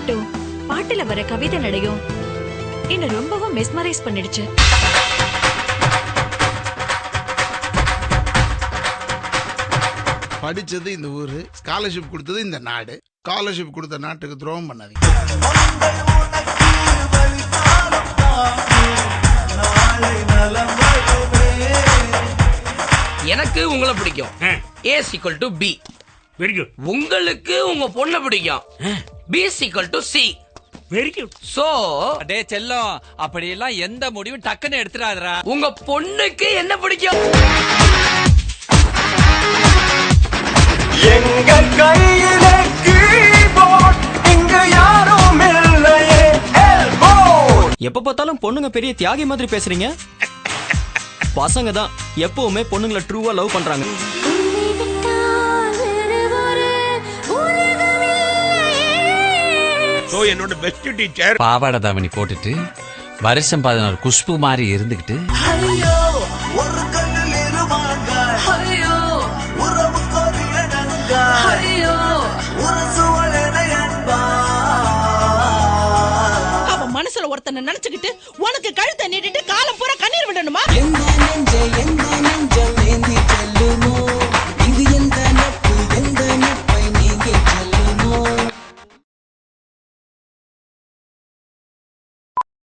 பாட்டும் பாட்டுல வர கவிதை நடையும் என்ன ரொம்பவும் மெஸ்மரைஸ் பண்ணிடுச்சு. படிச்சது இந்த ஊரு, ஸ்காலர்ஷிப் கொடுத்தது இந்த நாடு. ஸ்காலர்ஷிப் கொடுத்த நாட்டுக்கு துரோகம் பண்ணாதீங்க. எனக்கு உங்களை பிடிக்கும். A = B. Very good. உங்களுக்கு உங்க பொண்ணை பிடிக்கும். B = C. Very good. So டே செல்லம், அப்படி எல்லாம் எந்த முடிவும் டக்குன்னு எடுத்துறாதடா. உங்க பொண்ணுக்கு என்ன பிடிக்கும்? எங்க கையில கீபோர்ட், இங்க யாரும் இல்லையே எல்போர்ட். எப்ப பார்த்தாலும் பொண்ணுங்க பெரிய தியாகி மாதிரி பேசுறீங்க. பசங்க தான் எப்பவுமே பொண்ணுங்களை ட்ரூவா லவ் பண்றாங்க. சோ என்னோட பெஸ்ட் டீச்சர் பாவாடை தாவணி போட்டுட்டு வருஷம் 16 குஷ்பு மாதிரி இருந்துகிட்டு ஐயோ ஒரு கண்ணில் இருவாங்க, ஐயோ உறவு கோரியனங்க, ஐயோ உரசுவலனை அன்பா. அவன் மனசுல ஒருத்தனை நினைச்சுக்கிட்டு உனக்கு கழுத்தை நீட்டிட்டு காலம் பூரா கண்ணீர் விடணுமா? எங்க நெஞ்ச